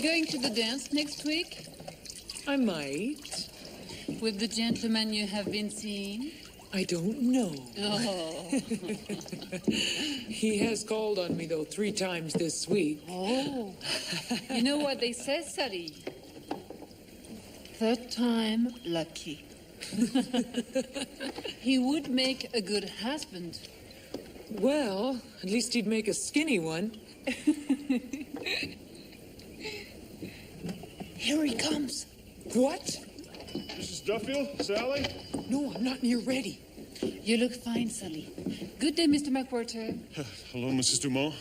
going to the dance next week? I might. With the gentleman you have been seeing? I don't know. Oh. He has called on me, though, 3 times this week. Oh. You know what they say, Sally? Third time, lucky. He would make a good husband. Well, at least he'd make a skinny one. Here he comes. What? Mrs. Duffield? Sally? No, I'm not near ready. You look fine, Sally. Good day, Mr. McWhirter. Hello, Mrs. Dumont.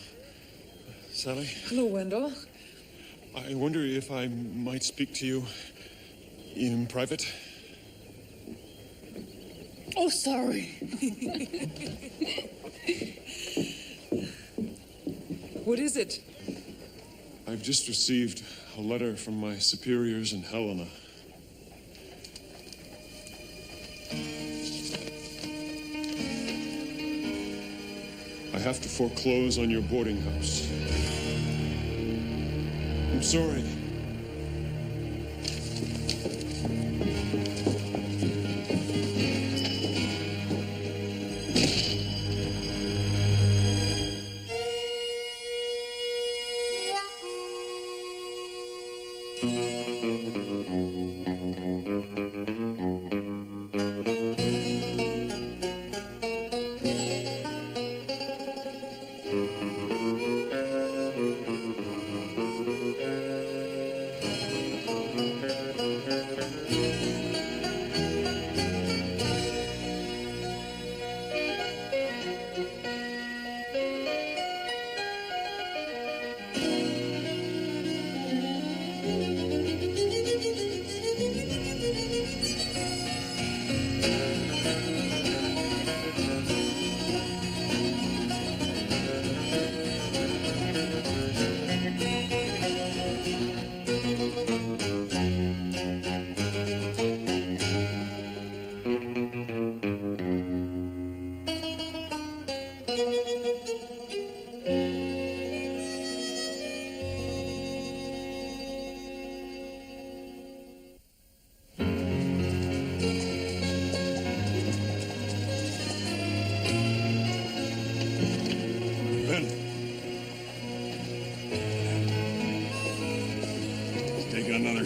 Sally? Hello, Wendell. I wonder if I might speak to you in private? Oh, sorry. What is it? I've just received a letter from my superiors in Helena. I have to foreclose on your boarding house. I'm sorry.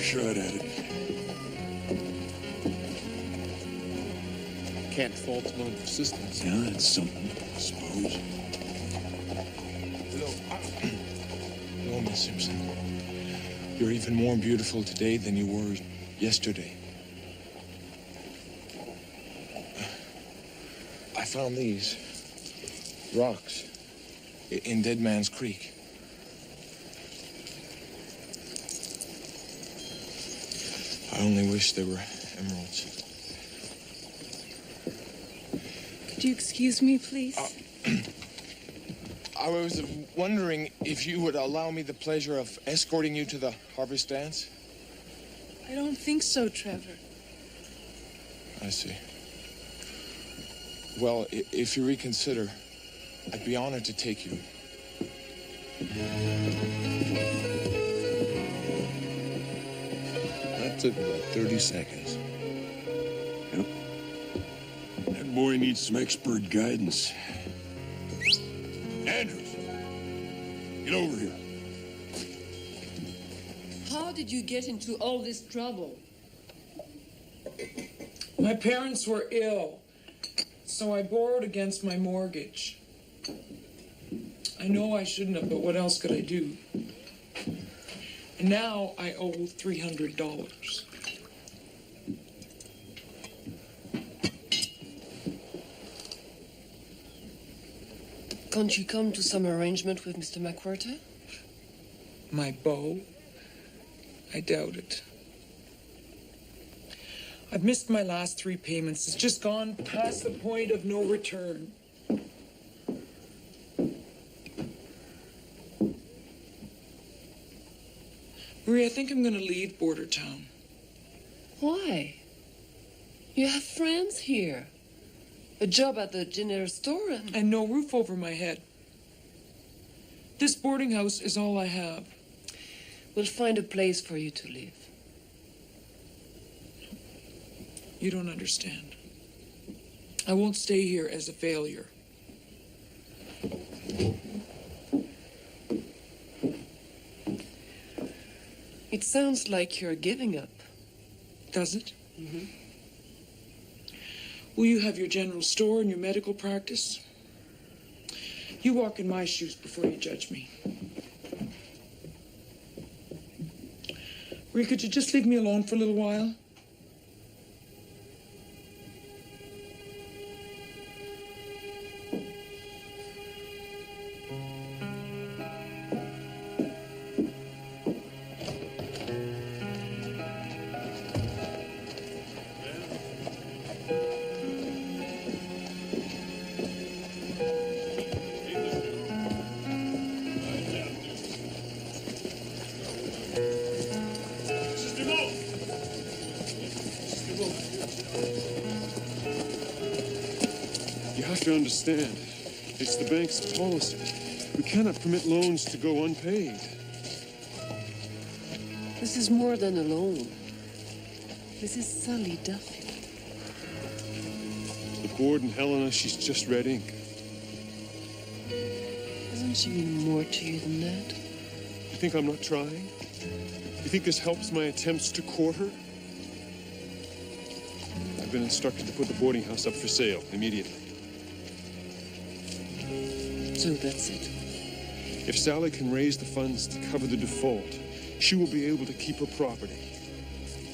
Shot at it. Can't fault my persistence. Yeah, that's something, I suppose. Hello, Miss Simpson. You're even more beautiful today than you were yesterday. I found these rocks in Dead Man's Creek. I only wish they were emeralds. Could you excuse me, please? I was wondering if you would allow me the pleasure of escorting you to the harvest dance? I don't think so, Trevor. I see. Well, if you reconsider, I'd be honored to take you. That took about 30 seconds. Yep. That boy needs some expert guidance. Andrews, get over here. How did you get into all this trouble? My parents were ill, so I borrowed against my mortgage. I know I shouldn't have, but what else could I do? And now I owe $300. Can't you come to some arrangement with Mr. McWhirter? My beau? I doubt it. I've missed my last 3 payments. It's just gone past the point of no return. Marie, I think I'm going to leave Bordertown. Why? You have friends here. A job at the general store And no roof over my head. This boarding house is all I have. We'll find a place for you to live. You don't understand. I won't stay here as a failure. It sounds like you're giving up. Does it? Mm-hmm. Will you have your general store and your medical practice? You walk in my shoes before you judge me. Marie, could you just leave me alone for a little while? You have to understand, it's the bank's policy. We cannot permit loans to go unpaid. This is more than a loan. This is Sally Duffy. The board and Helena, she's just red ink. Doesn't she mean more to you than that? You think I'm not trying? You think this helps my attempts to court her? I've been instructed to put the boarding house up for sale immediately. So that's it. If Sally can raise the funds to cover the default, she will be able to keep her property.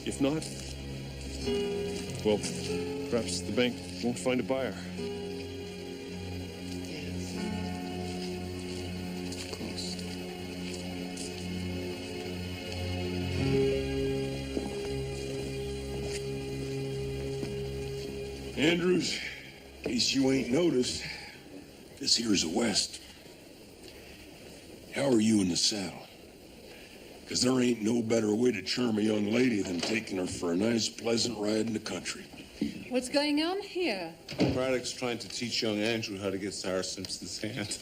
If not, well, perhaps the bank won't find a buyer. Yes. Of course. Andrews, In case you ain't noticed, this here's a West. How are you in the saddle? Because there ain't no better way to charm a young lady than taking her for a nice, pleasant ride in the country. What's going on here? Braddock's trying to teach young Andrew how to get Sarah Simpson's hand.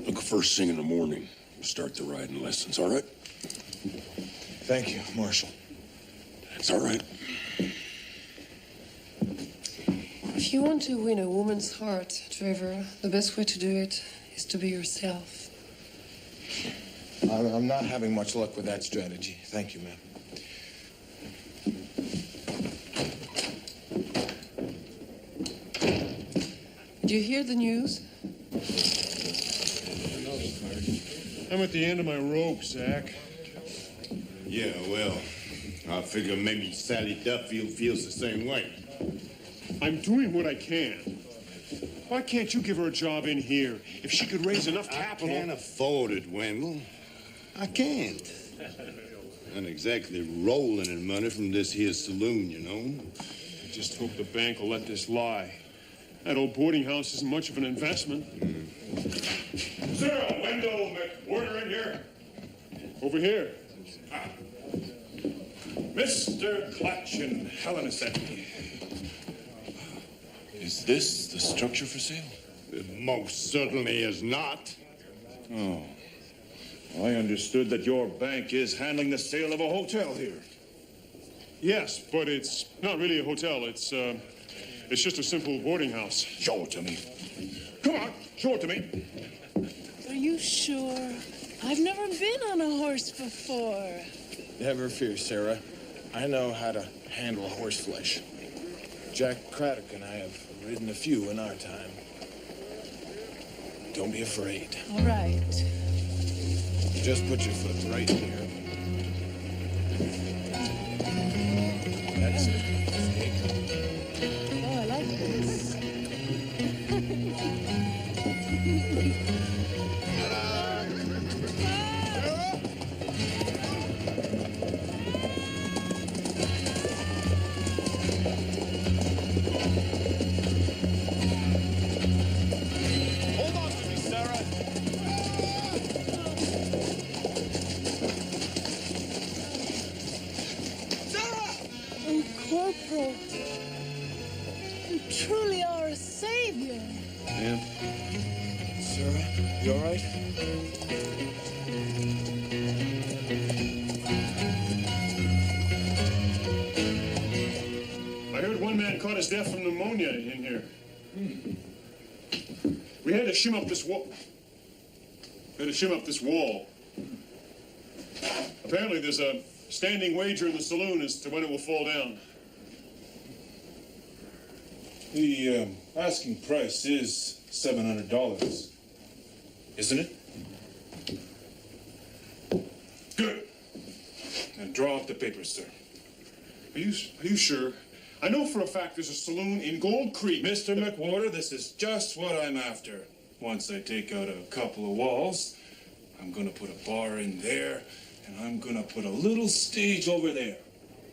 Look, first thing in the morning, we'll start the riding lessons, all right? Thank you, Marshal. That's all right. If you want to win a woman's heart, Trevor, the best way to do it is to be yourself. I'm not having much luck with that strategy. Thank you, ma'am. Do you hear the news? I'm at the end of my rope, Zach. Yeah, well, I figure maybe Sally Duffield feels the same way. I'm doing what I can. Why can't you give her a job in here? If she could raise enough capital... I can't afford it, Wendell. I can't. Not exactly rolling in money from this here saloon, you know. I just hope the bank will let this lie. That old boarding house isn't much of an investment. Is there a Wendell McWhorter in here? Over here. Mr. Clutch and Helena sent me. Is this the structure for sale? It most certainly is not. Oh. I understood that your bank is handling the sale of a hotel here. Yes, but it's not really a hotel. It's just a simple boarding house. Show it to me. Come on, show it to me. Are you sure? I've never been on a horse before. Never fear, Sarah. I know how to handle horse flesh. Jack Craddock and I have ridden a few in our time. Don't be afraid. All right. Just put your foot right here. That's it. Oh, I like this. Hold on to me, Sarah. Oh, Corporal. You truly are a savior. Ma'am? Sarah, you all right? in here. We had to shim up this wall. Apparently there's a standing wager in the saloon as to when it will fall down. The asking price is $700, isn't it? Good. Now draw up the papers, sir. Are you sure? I know for a fact there's a saloon in Gold Creek. Mr. McWhorter, this is just what I'm after. Once I take out a couple of walls, I'm gonna put a bar in there, and I'm gonna put a little stage over there.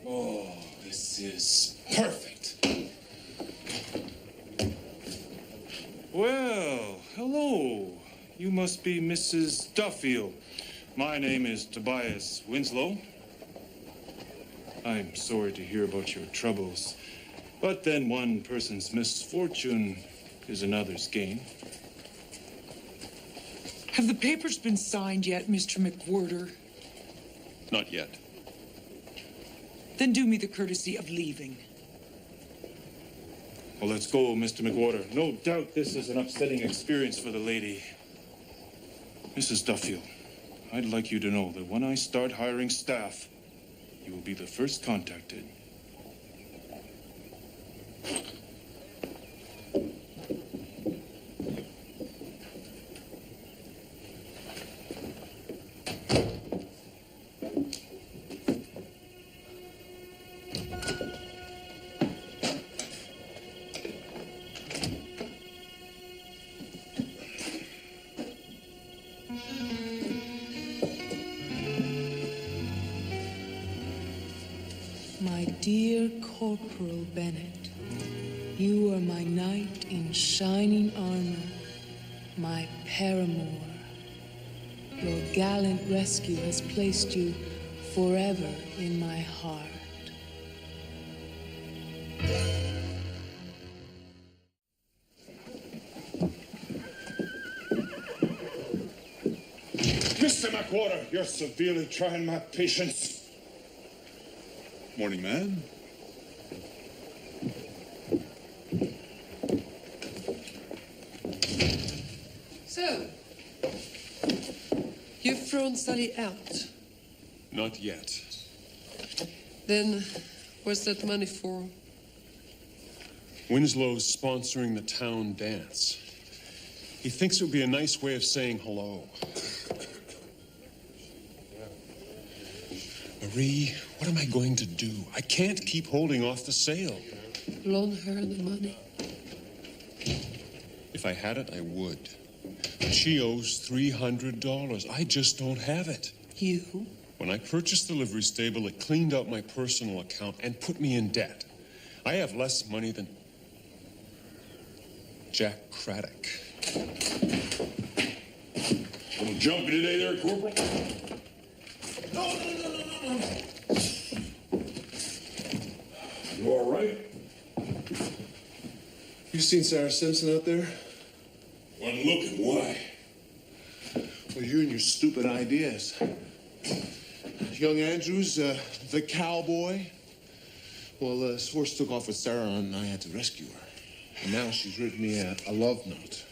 Oh, this is perfect. Well, hello. You must be Mrs. Duffield. My name is Tobias Winslow. I'm sorry to hear about your troubles, but then one person's misfortune is another's gain. Have the papers been signed yet, Mr. McWhorter? Not yet. Then do me the courtesy of leaving. Well, let's go, Mr. McWhorter. No doubt this is an upsetting experience for the lady. Mrs. Duffield, I'd like you to know that when I start hiring staff, you will be the first contacted. My dear Corporal Bennett, you are my knight in shining armor, my paramour. Your gallant rescue has placed you forever in my heart. Mr. McWhorter, you're severely trying my patience. Morning, man. So, you've thrown Sally out. Not yet. Then, what's that money for? Winslow's sponsoring the town dance. He thinks it would be a nice way of saying hello. Marie, what am I going to do? I can't keep holding off the sale. Loan her the money. If I had it, I would. But she owes $300. I just don't have it. You? When I purchased the livery stable, it cleaned out my personal account and put me in debt. I have less money than Jack Craddock. Little jumpy today there, Corporal? No. You all right? You seen Sarah Simpson out there? Wasn't looking. Why? Well, you and your stupid ideas. Young Andrews, the cowboy. Well, Swartz took off with Sarah and I had to rescue her. And now she's written me a love note.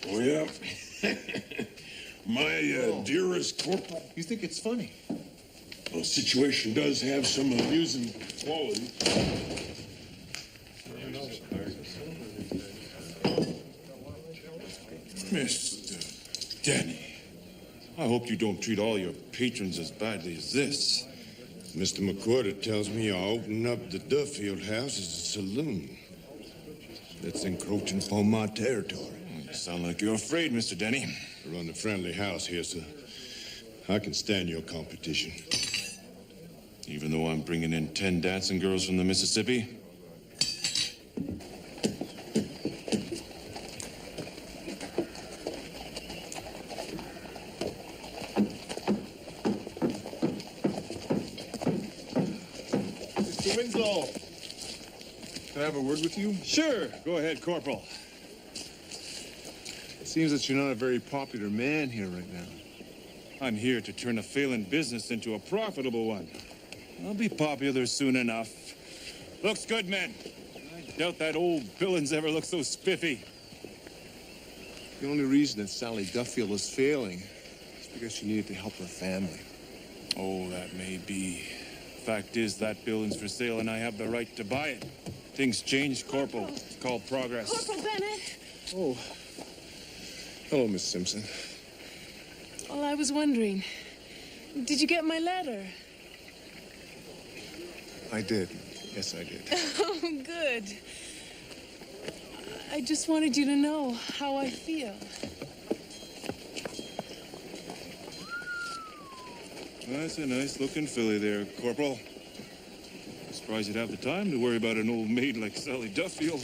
Oh, yeah? My dearest Corporal. You think it's funny? Well, the situation does have some amusing qualities. Mr. Denny, I hope you don't treat all your patrons as badly as this. Mr. McWhorter tells me you're opening up the Duffield house as a saloon. That's encroaching upon my territory. You sound like you're afraid, Mr. Denny. I run a friendly house here, so I can stand your competition. Even though I'm bringing in 10 dancing girls from the Mississippi? Mr. Winslow, can I have a word with you? Sure. Go ahead, Corporal. It seems that you're not a very popular man here right now. I'm here to turn a failing business into a profitable one. I'll be popular soon enough. Looks good, men. Doubt that old Billings ever looked so spiffy. The only reason that Sally Duffield is failing is because she needed to help her family. Oh, that may be. Fact is, that building's for sale, and I have the right to buy it. Things change, Corporal. It's called progress. Corporal Bennett! Oh. Hello, Miss Simpson. Well, I was wondering, did you get my letter? I did. Yes, I did. Oh, good. I just wanted you to know how I feel. That's a nice-looking filly there, Corporal. Surprised you'd have the time to worry about an old maid like Sally Duffield.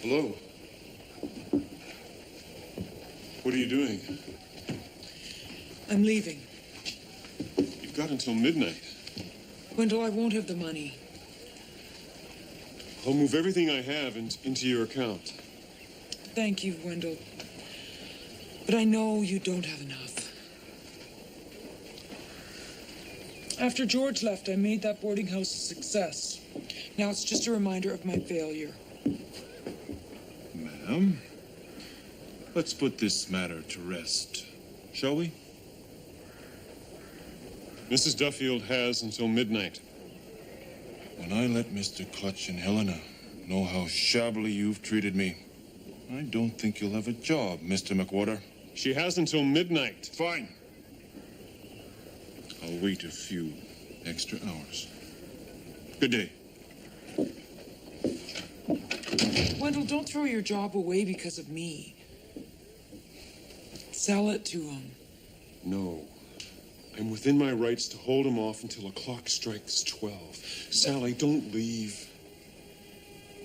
Hello. What are you doing? I'm leaving. You've got until midnight. Wendell, I won't have the money. I'll move everything I have into your account. Thank you, Wendell. But I know you don't have enough. After George left, I made that boarding house a success. Now it's just a reminder of my failure. Madam, let's put this matter to rest, shall we? Mrs. Duffield has until midnight. When I let Mr. Clutch and Helena know how shabbily you've treated me, I don't think you'll have a job, Mr. McWhorter. She has until midnight. Fine. I'll wait a few extra hours. Good day. Wendell, don't throw your job away because of me. Sell it to him. No. I'm within my rights to hold him off until a clock strikes 12. Sally, don't leave.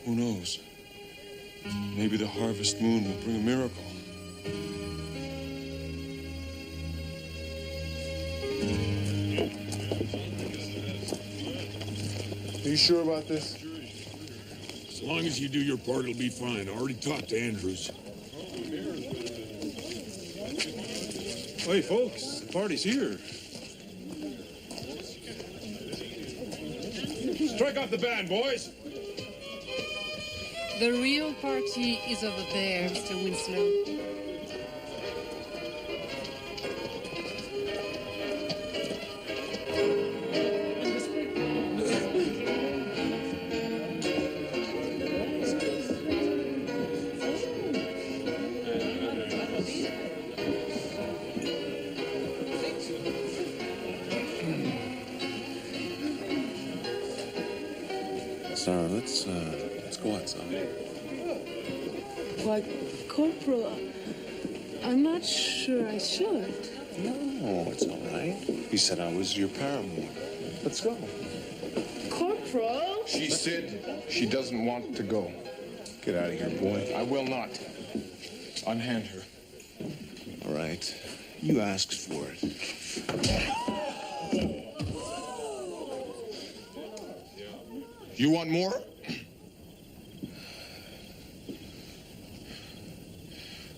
Who knows? Maybe the harvest moon will bring a miracle. Are you sure about this? As long as you do your part, it'll be fine. I already talked to Andrews. Hey, folks, the party's here. Strike up the band, boys. The real party is over there, Mr. Winslow. Sarah, let's go outside. Why, Corporal, I'm not sure I should. No, it's all right. You said I was your paramour. Let's go. Corporal? She said she doesn't want to go. Get out of here, boy. I will not. Unhand her. All right. You asked for it. You want more?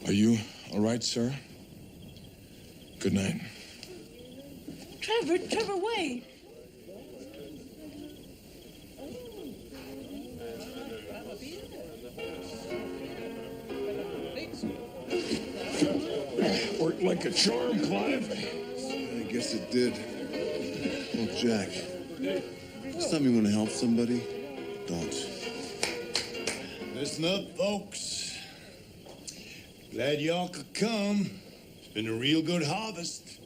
Are you all right, sir? Good night. Trevor, wait. Worked like a charm, Clive. I guess it did. Oh, Jack. Next time you want to help somebody, don't. Listen up, folks. Glad y'all could come. It's been a real good harvest.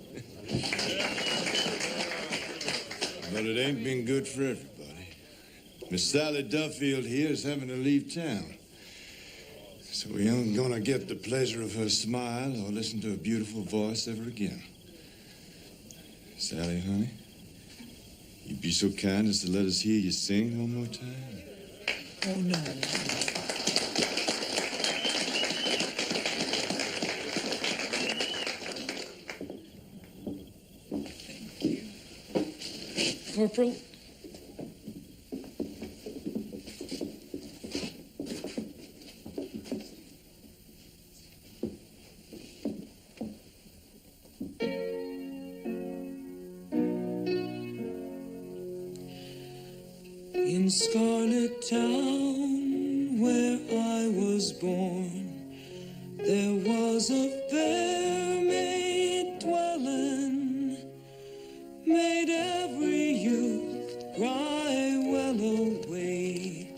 But it ain't been good for everybody. Miss Sally Duffield here is having to leave town. So we ain't gonna get the pleasure of her smile or listen to her beautiful voice ever again. Sally, honey, you'd be so kind as to let us hear you sing one more time? Oh, no. Thank you. Corporal? In Scarlet Town, where I was born, there was a fair maid dwelling, made every youth cry well away.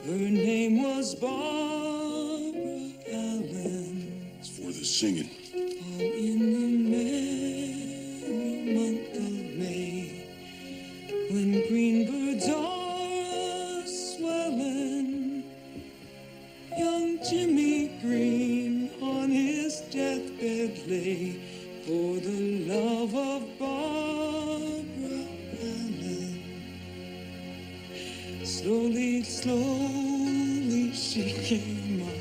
Her name was Barbara Allen. It's for the singing. All in the merry month of May, when green birds are young Jimmy Green on his deathbed lay for the love of Barbara Allen. Slowly, slowly she came up,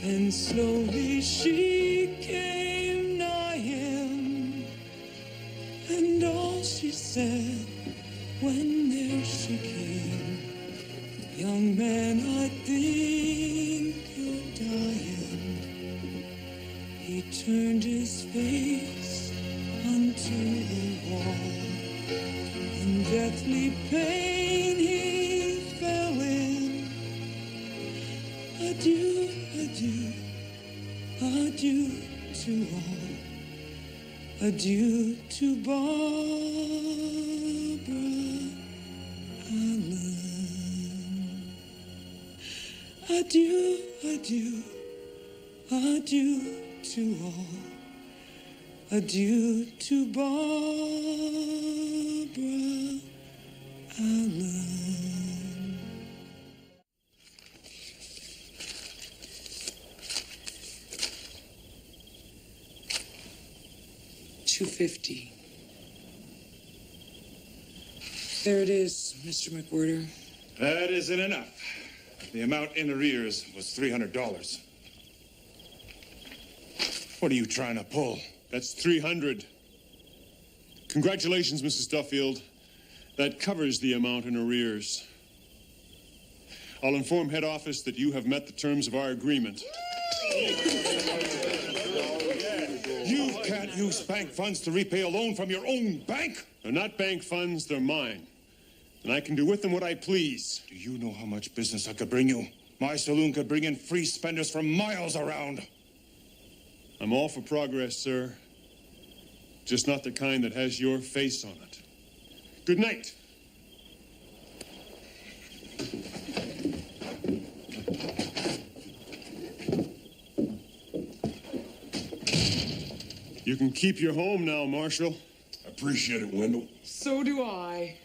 and slowly she came nigh him, and all she said when there she came, young man, I think you're dying. He turned his face unto the wall. In deathly pain he fell in. Adieu, adieu, adieu to all. Adieu to Barbara Allen. Adieu, adieu, adieu to all. Adieu to Barbara Allen. $250. There it is, Mr. McWhirter. That isn't enough. The amount in arrears was $300. What are you trying to pull? That's $300. Congratulations, Mrs. Duffield. That covers the amount in arrears. I'll inform head office that you have met the terms of our agreement. You can't use bank funds to repay a loan from your own bank. They're not bank funds, they're mine. And I can do with them what I please. Do you know how much business I could bring you? My saloon could bring in free spenders from miles around. I'm all for progress, sir. Just not the kind that has your face on it. Good night. You can keep your home now, Marshal. Appreciate it, Wendell. So do I.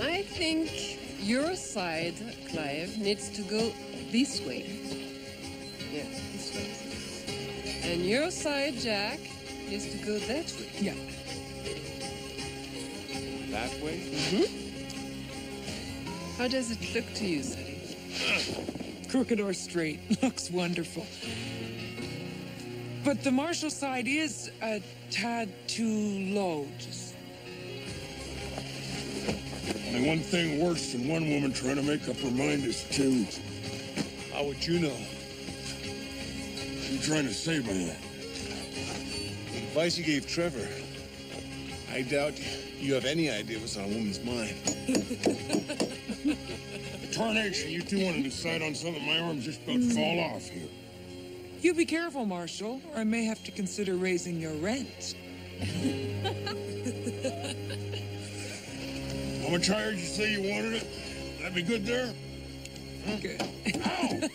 I think your side, Clive, needs to go this way. Yes, this way. And your side, Jack, needs to go that way. Yeah. That way? Mm-hmm. How does it look to you, Sally? Crooked or straight, looks wonderful. But the Marshall side is a tad too low. Only one thing worse than one woman trying to make up her mind is two. How would you know? What are you trying to say by that? The advice you gave Trevor, I doubt you have any idea what's on a woman's mind. Tarnation, you two want to decide on something, my arm's just about to fall off here. You be careful, Marshal, or I may have to consider raising your rent. How much higher did you say you wanted it? That'd be good there? Okay. Ow!